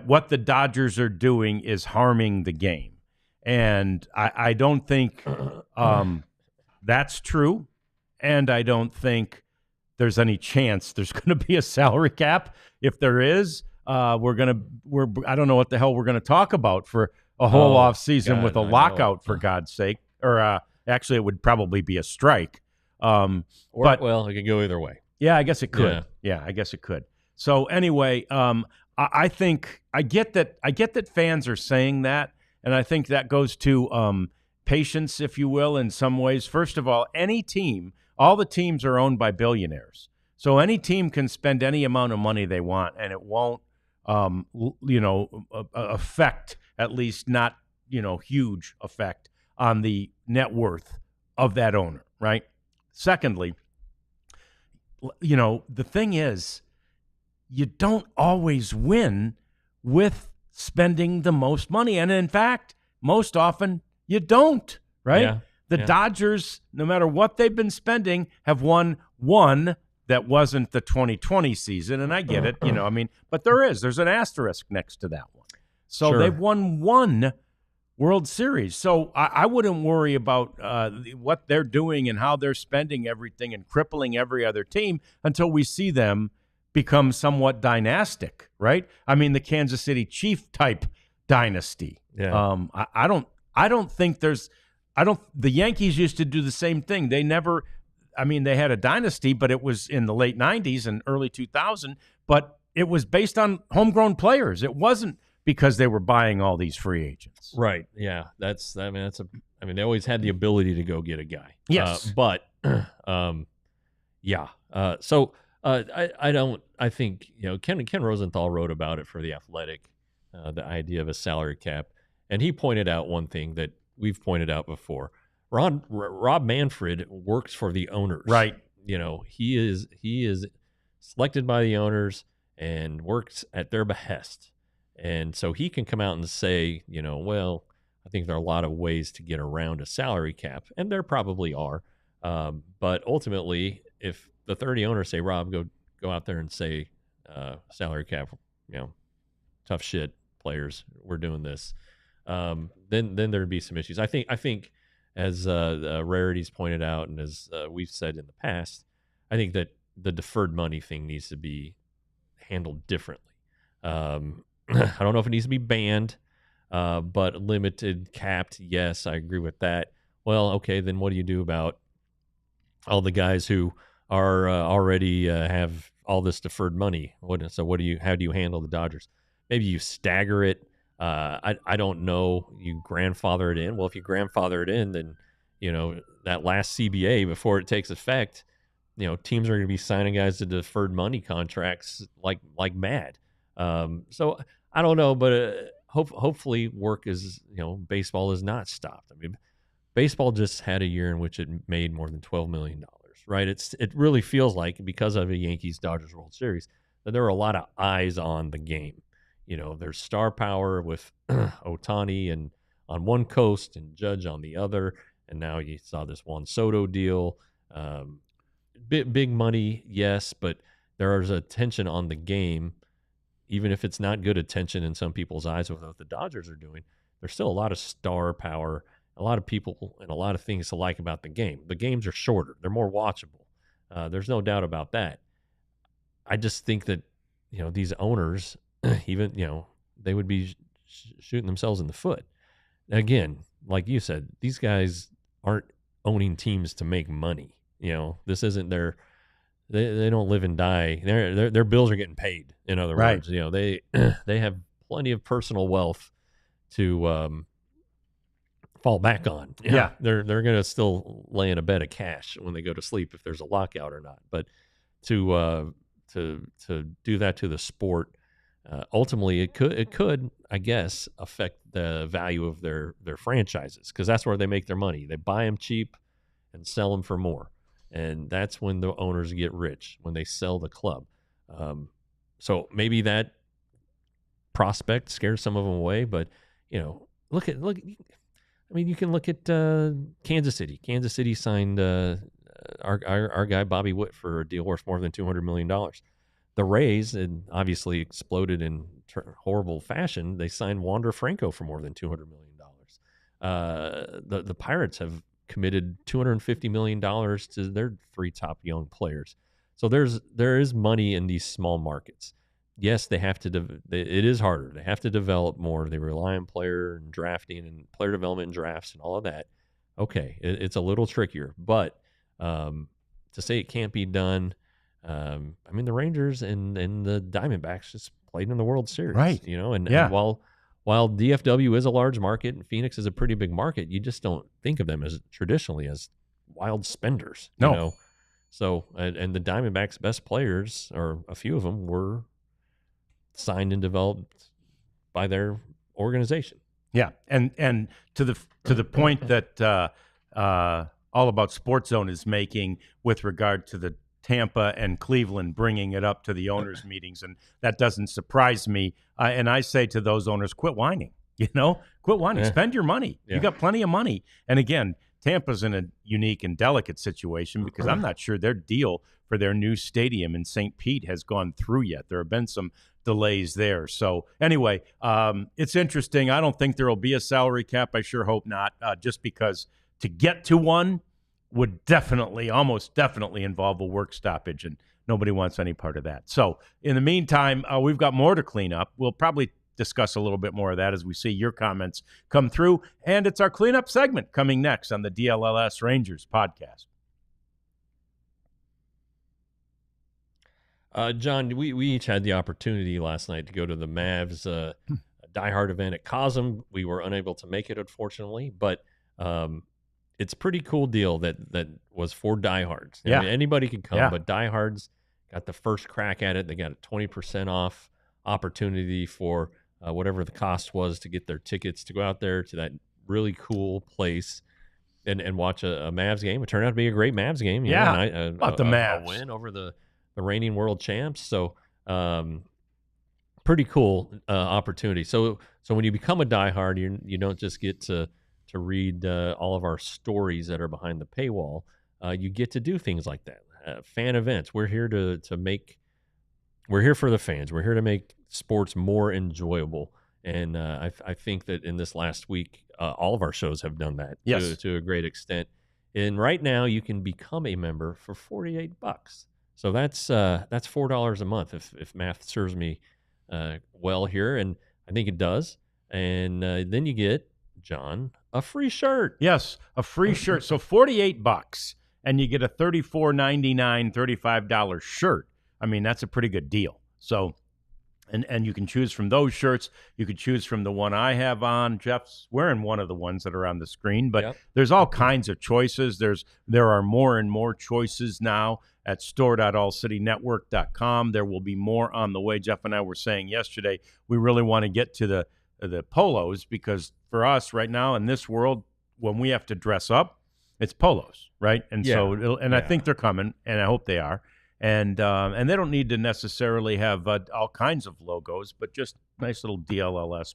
what the Dodgers are doing is harming the game, and I don't think that's true, and I don't think there's any chance there's going to be a salary cap. If there is, I don't know what the hell we're going to talk about for a whole off season with a lockout, for God's sake, or Actually, it would probably be a strike. Well, it could go either way. Yeah, I guess it could. Yeah, I guess it could. So anyway, I think I get that fans are saying that, and I think that goes to patience, if you will, in some ways. First of all, all the teams are owned by billionaires, so any team can spend any amount of money they want, and it won't, affect, at least not, huge effect on the net worth of that owner, right? Secondly, the thing is, you don't always win with spending the most money. And in fact, most often you don't, right? Yeah. The Dodgers, no matter what they've been spending, have won one that wasn't the 2020 season. And I get it, but there's an asterisk next to that one. So Sure. They've won one World Series. So I wouldn't worry about what they're doing and how they're spending everything and crippling every other team until we see them become somewhat dynastic, right? I mean, the Kansas City Chief type dynasty. Yeah. I don't think the Yankees used to do the same thing. They had a dynasty, but it was in the late 90s and early 2000, but it was based on homegrown players. It wasn't because they were buying all these free agents. Right. Yeah. They always had the ability to go get a guy. Yes. I think, Ken Rosenthal wrote about it for The Athletic, the idea of a salary cap. And he pointed out one thing that we've pointed out before. Rob Manfred works for the owners. Right. He is selected by the owners and works at their behest. And so he can come out and say, I think there are a lot of ways to get around a salary cap, and there probably are. But ultimately, if the 30 owners say, Rob, go out there and say, salary cap, tough shit, players, we're doing this, then there'd be some issues. I think as Rarities pointed out, and as we've said in the past, I think that the deferred money thing needs to be handled differently. I don't know if it needs to be banned, but limited, capped, yes, I agree with that. Well, okay, then what do you do about all the guys who are already have all this deferred money? How do you handle the Dodgers? Maybe you stagger it. I don't know. You grandfather it in. Well, if you grandfather it in, then that last CBA before it takes effect, teams are going to be signing guys to deferred money contracts like mad. So I don't know, but hopefully work is, baseball is not stopped. I mean, baseball just had a year in which it made more than $12 million, right? It really feels like, because of a Yankees-Dodgers World Series, that there are a lot of eyes on the game. There's star power with Ohtani and on one coast and Judge on the other, and now you saw this Juan Soto deal. Big money, yes, but there is attention on the game. Even if it's not good attention in some people's eyes with what the Dodgers are doing, there's still a lot of star power, a lot of people, and a lot of things to like about the game. The games are shorter. They're more watchable. There's no doubt about that. I just think that, these owners, even, they would be shooting themselves in the foot. Again, like you said, these guys aren't owning teams to make money. This isn't their... They don't live and die. Their bills are getting paid. In other words, they have plenty of personal wealth to fall back on. Yeah. They're going to still lay in a bed of cash when they go to sleep if there's a lockout or not. But to do that to the sport, ultimately it could I guess affect the value of their franchises, because that's where they make their money. They buy them cheap and sell them for more. And that's when the owners get rich, when they sell the club. So maybe that prospect scares some of them away. But look. I mean, you can look at Kansas City. Kansas City signed our guy Bobby Witt for a deal worth more than $200 million. The Rays, and obviously exploded in horrible fashion, they signed Wander Franco for more than $200 million. The Pirates have committed $250 million to their 3 top young players. So there is money in these small markets. Yes, they have to. It is harder. They have to develop more. They rely on player and drafting and player development and drafts and all of that. okay, it's a little trickier. But to say it can't be done, I mean, the Rangers and the Diamondbacks just played in the World Series, Right. and while DFW is a large market and Phoenix is a pretty big market, you just don't think of them as traditionally as wild spenders, you No. know. So, and the Diamondbacks' best players, or a few of them, were signed and developed by their organization. Yeah, and to the point that All About Sports Zone is making with regard to the Tampa and Cleveland bringing it up to the owners' meetings, and that doesn't surprise me. And I say to those owners, quit whining. Quit whining. Yeah. Spend your money. Yeah. You got plenty of money. And again, Tampa's in a unique and delicate situation because I'm not sure their deal for their new stadium in St. Pete has gone through yet. There have been some delays there. So anyway, it's interesting. I don't think there will be a salary cap. I sure hope not, just because to get to one would almost definitely involve a work stoppage, and nobody wants any part of that. So in the meantime, we've got more to clean up. We'll probably discuss a little bit more of that as we see your comments come through. And it's our cleanup segment coming next on the DLLS Rangers podcast. John, we each had the opportunity last night to go to the Mavs diehard event at Cosm. We were unable to make it, unfortunately, but it's a pretty cool deal that was for diehards. Yeah. I mean, anybody could come, Yeah. but diehards got the first crack at it. They got a 20% off opportunity for whatever the cost was to get their tickets to go out there to that really cool place and watch a Mavs game. It turned out to be a great Mavs game. Yeah, About the Mavs. A win over the reigning world champs. So pretty cool opportunity. So when you become a diehard, you don't just get to read all of our stories that are behind the paywall. You get to do things like that. Fan events. We're here we're here for the fans. We're here to make sports more enjoyable. And I think that in this last week, all of our shows have done that to a great extent. And right now, you can become a member for $48. So that's $4 a month if math serves me well here, and I think it does. And then you get, John, a free shirt. Yes, a free shirt. So $48, and you get a $34.99, $35 shirt. I mean, that's a pretty good deal. So, and you can choose from those shirts. You could choose from the one I have on. Jeff's wearing one of the ones that are on the screen, but there's all kinds of choices. There are more and more choices now at store.allcitynetwork.com. There will be more on the way. Jeff and I were saying yesterday, we really want to get to the polos, because for us right now in this world, when we have to dress up, it's polos, right? And so, I think they're coming, and I hope they are. And they don't need to necessarily have all kinds of logos, but just nice little DLLS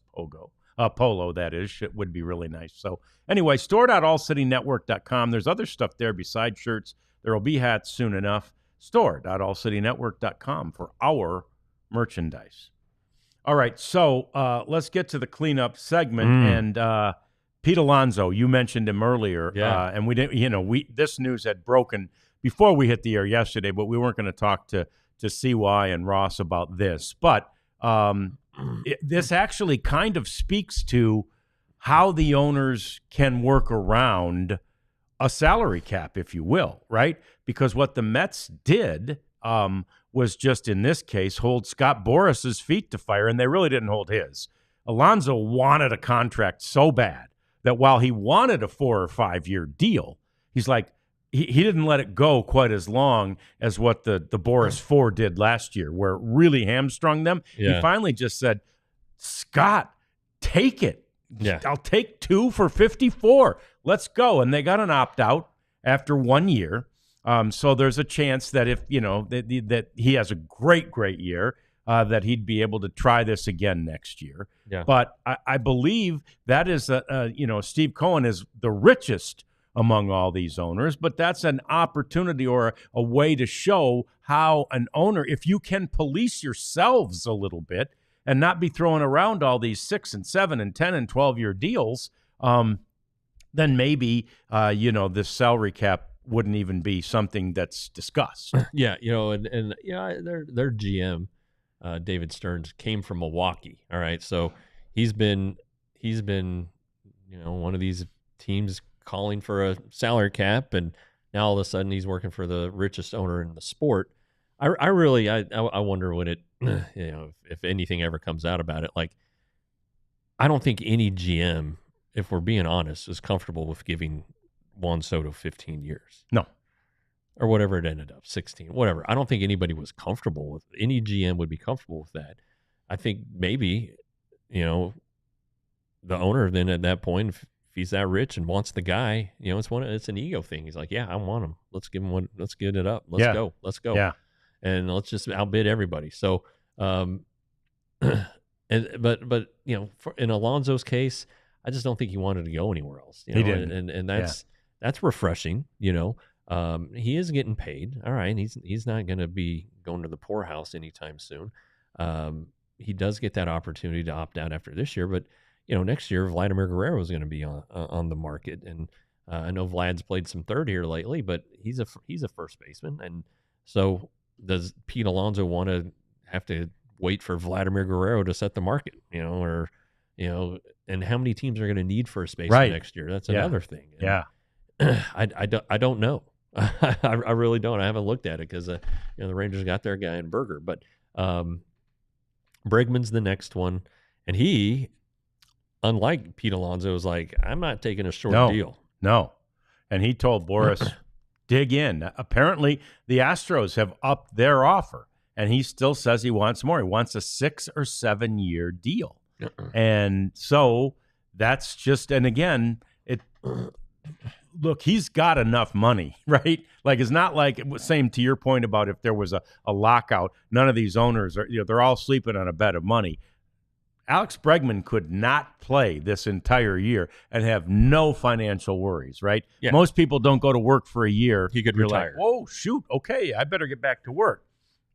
polo, that is, would be really nice. So anyway, store.allcitynetwork.com. There's other stuff there besides shirts. There will be hats soon enough. Store.allcitynetwork.com for our merchandise. All right, so let's get to the cleanup segment. And Pete Alonso, you mentioned him earlier, and we didn't. This news had broken before we hit the air yesterday, but we weren't going to talk to CY and Ross about this. But this actually kind of speaks to how the owners can work around a salary cap, if you will, right? Because what the Mets did was just, in this case, hold Scott Boris's feet to fire, and they really didn't hold his. Alonso wanted a contract so bad that while he wanted a 4 or 5 year deal, he's like, he didn't let it go quite as long as what the Boris 4 did last year, where it really hamstrung them. Yeah. He finally just said, Scott, take it. Yeah. I'll take 2 for 54. Let's go. And they got an opt-out after 1 year. So there's a chance that if, that he has a great year, that he'd be able to try this again next year. Yeah. But I believe that is, Steve Cohen is the richest among all these owners, but that's an opportunity or a way to show how an owner, if you can police yourselves a little bit and not be throwing around all these 6 and 7 and 10 and 12 year deals, then maybe, this salary cap wouldn't even be something that's discussed. Yeah. Their GM, David Stearns, came from Milwaukee. All right. So he's been, one of these teams calling for a salary cap, and now all of a sudden he's working for the richest owner in the sport. I really wonder when it, if anything ever comes out about it. Like, I don't think any GM, if we're being honest, is comfortable with giving Juan Soto 15 years. No. Or whatever it ended up, 16, whatever. I don't think anybody was comfortable with it. Any GM would be comfortable with that. I think maybe, the owner then at that point, if he's that rich and wants the guy, it's an ego thing. He's like, yeah, I want him. Let's give him one. Let's get it up. Let's go. Yeah. And let's just outbid everybody. So, but in Alonso's case, I just don't think he wanted to go anywhere else. He didn't. And that's refreshing. He is getting paid. All right. He's not going to be going to the poorhouse anytime soon. He does get that opportunity to opt out after this year, but next year Vladimir Guerrero is going to be on the market, and I know Vlad's played some third here lately, but he's a first baseman, and so does Pete Alonso want to have to wait for Vladimir Guerrero to set the market, and how many teams are going to need first baseman next year? That's another thing. And I don't know. I really don't. I haven't looked at it because the Rangers got their guy in Berger, but Bregman's the next one, and he, unlike Pete Alonso, is like, I'm not taking a short deal. No, and he told Boris, dig in. Apparently, the Astros have upped their offer, and he still says he wants more. He wants a 6 or 7 year deal, and so that's just. And again, look, he's got enough money, right? Like, it's not like, same to your point about if there was a lockout, none of these owners are, they're all sleeping on a bed of money. Alex Bregman could not play this entire year and have no financial worries, right? Yeah. Most people don't go to work for a year. He could retire. Like, whoa, shoot, okay, I better get back to work.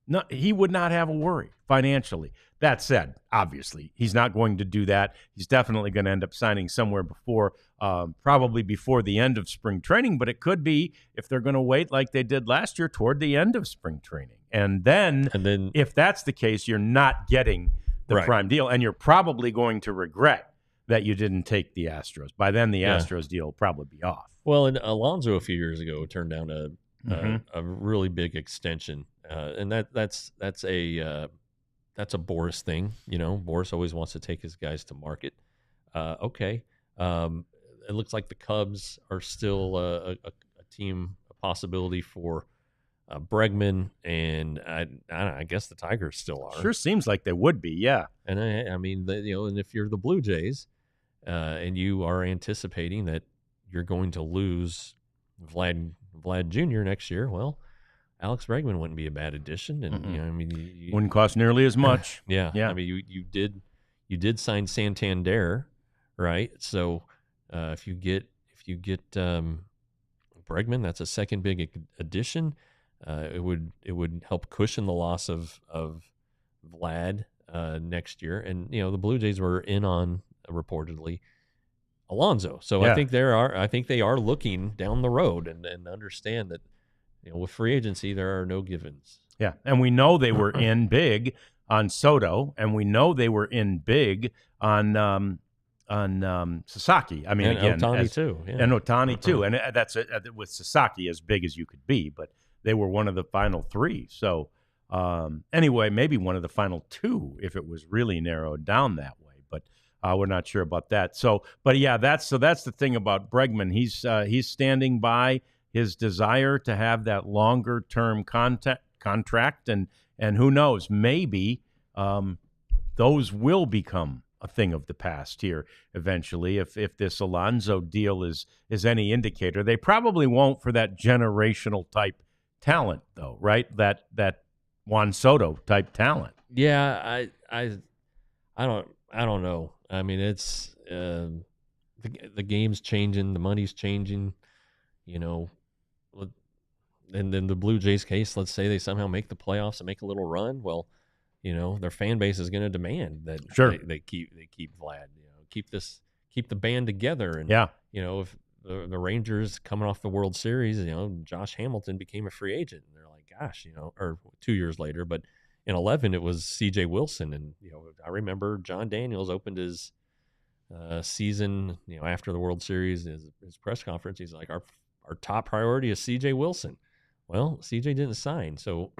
No, he would not have a worry financially. That said, obviously, he's not going to do that. He's definitely going to end up signing somewhere before, probably before the end of spring training, but it could be, if they're going to wait like they did last year, toward the end of spring training. And then if that's the case, you're not getting the prime deal, and you're probably going to regret that you didn't take the Astros. By then, the Astros deal will probably be off. Well, and Alonso a few years ago turned down a really big extension, and that's a Boris thing. Boris always wants to take his guys to market. Okay, it looks like the Cubs are still a team, a possibility for Bregman, and I guess the Tigers still are. Sure seems like they would be, yeah. And I mean, and if you're the Blue Jays, and you are anticipating that you're going to lose Vlad Jr. next year, well, Alex Bregman wouldn't be a bad addition, and wouldn't cost nearly as much. Yeah. I mean, you did sign Santander, right? So if you get Bregman, that's a second big addition. It would help cushion the loss of Vlad next year, and the Blue Jays were in on reportedly Alonso. So I think they are looking down the road and understand that with free agency there are no givens. Yeah, and we know they were in big on Soto, and we know they were in big on Sasaki. I mean, and again, Ohtani too, and Ohtani too, and that's with Sasaki as big as you could be, but they were one of the final three. So anyway, maybe one of the final two if it was really narrowed down that way. But we're not sure about that. So, but yeah, that's the thing about Bregman. He's standing by his desire to have that longer term contract, and who knows, maybe those will become a thing of the past here eventually. If this Alonso deal is any indicator, they probably won't for that generational type talent, though, right? That Juan Soto type talent. Yeah, I don't know. I mean, it's the game's changing, the money's changing, and then the Blue Jays case, let's say they somehow make the playoffs and make a little run. Well, their fan base is going to demand that they keep Vlad, keep the band together, and if the Rangers coming off the World Series, Josh Hamilton became a free agent, and they're like, gosh, or 2 years later, but in 2011 it was C.J. Wilson, and I remember John Daniels opened his season, after the World Series, his press conference, he's like, our top priority is C.J. Wilson. Well, C.J. didn't sign, so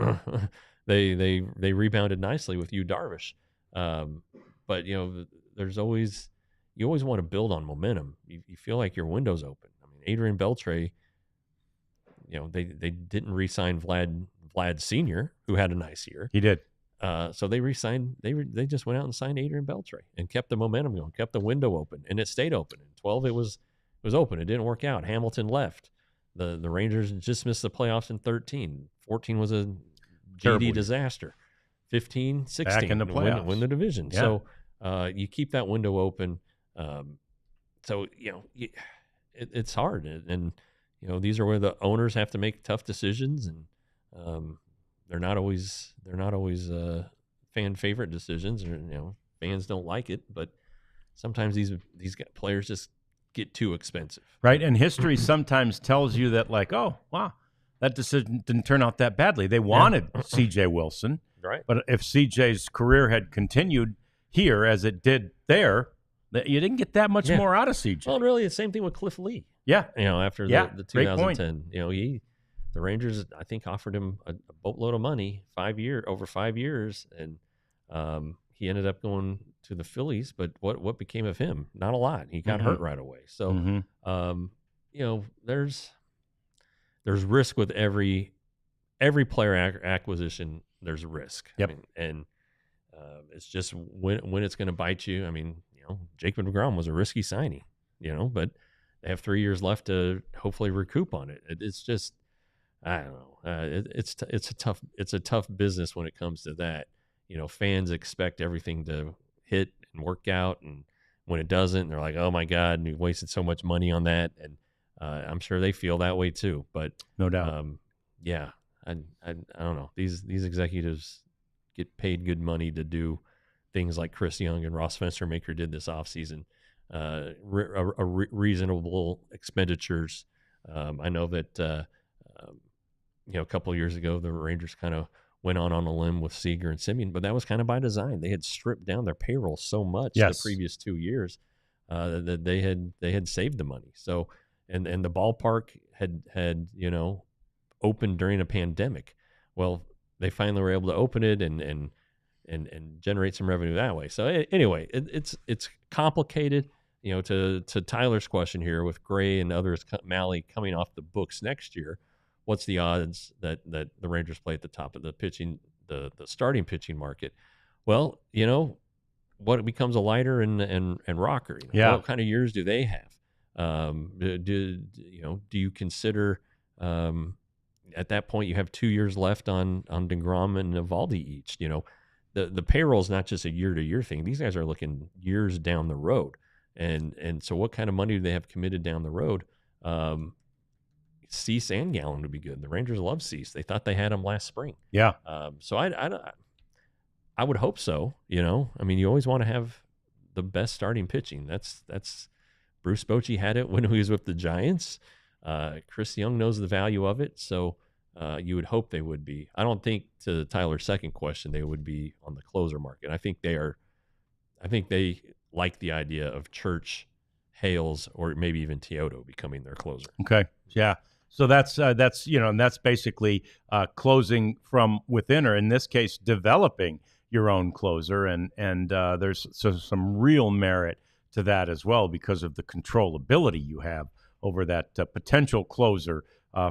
they rebounded nicely with Yu Darvish. But there's always, you always want to build on momentum. You feel like your window's open. I mean, Adrian Beltre, they didn't re-sign Vlad Sr., who had a nice year. He did. So they re-signed. They just went out and signed Adrian Beltre and kept the momentum going, kept the window open, and it stayed open. In 12, it was open. It didn't work out. Hamilton left. The Rangers just missed the playoffs in 13. 14 was a GD disaster. 15, 16, back in the playoffs, win the division. Yeah. So you keep that window open. So it's hard, and these are where the owners have to make tough decisions, and they're not always fan favorite decisions, or fans don't like it, but sometimes these players just get too expensive, right? And history sometimes tells you that, like, oh wow, that decision didn't turn out that badly. They wanted C.J. Wilson, right? But if C.J.'s career had continued here as it did there, you didn't get that much more out of C.J. Well, really, the same thing with Cliff Lee. Yeah, after the 2010, the Rangers, I think, offered him a boatload of money, over 5 years, and he ended up going to the Phillies. But what became of him? Not a lot. He got hurt right away. So, there's risk with every player acquisition. There's risk. Yep. I mean, and it's just when it's going to bite you. I mean, Jacob Degrom was a risky signing, but they have 3 years left to hopefully recoup on it. It's just, I don't know. It's a tough business when it comes to that. Fans expect everything to hit and work out, and when it doesn't, they're like, "Oh my God, and we wasted so much money on that." And I'm sure they feel that way too. But no doubt, I don't know. These executives get paid good money to do things like Chris Young and Ross Fenstermaker did this offseason. Reasonable expenditures. I know that a couple of years ago the Rangers kind of went on a limb with Seager and Semien, but that was kind of by design. They had stripped down their payroll so much the previous 2 years that they had saved the money. So and the ballpark had opened during a pandemic. Well, they finally were able to open it and generate some revenue that way. So anyway, it's complicated. To Tyler's question here, with Gray and others, Malley coming off the books next year, what's the odds that the Rangers play at the top of the pitching, the starting pitching market? Well, what becomes a Leiter and Rocker? What kind of years do they have? Do you consider at that point you have 2 years left on Degrom and Eovaldi each? The payroll is not just a year-to-year thing. These guys are looking years down the road. And so what kind of money do they have committed down the road? Cease and Gallen would be good. The Rangers love Cease. They thought they had him last spring. Yeah. So I would hope so. I mean, you always want to have the best starting pitching. That's Bruce Bochy had it when he was with the Giants. Chris Young knows the value of it. So you would hope they would be. I don't think, to Tyler's second question, they would be on the closer market. I think they like the idea of Church, Hales, or maybe even Teodo becoming their closer. Okay. Yeah. So that's and that's basically closing from within, or in this case, developing your own closer, and there's some real merit to that as well because of the controllability you have over that potential closer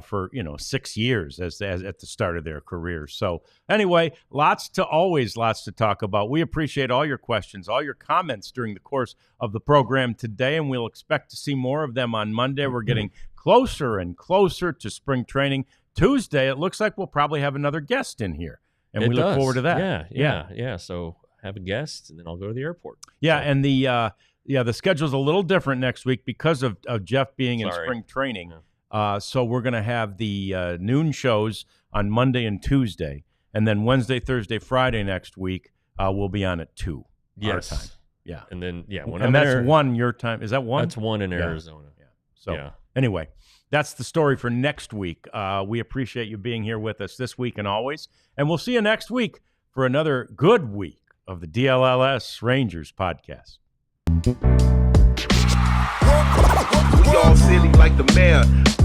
for 6 years as at the start of their career. So anyway, lots to talk about. We appreciate all your questions, all your comments during the course of the program today, and we'll expect to see more of them on Monday. We're getting closer and closer to spring training. Tuesday, it looks like we'll probably have another guest in here, and we look forward to that. Yeah. So have a guest, and then I'll go to the airport. Yeah, so. And the schedule's a little different next week because of Jeff being in spring training. Yeah. So we're going to have the noon shows on Monday and Tuesday, and then Wednesday, Thursday, Friday next week we'll be on at 2 our time. Yeah, and then and that's 1 your time. Is that 1? That's 1 in Arizona. Yeah. So anyway, that's the story for next week. We appreciate you being here with us this week and always, and we'll see you next week for another good week of the DLLS Rangers podcast. all silly like the mayor.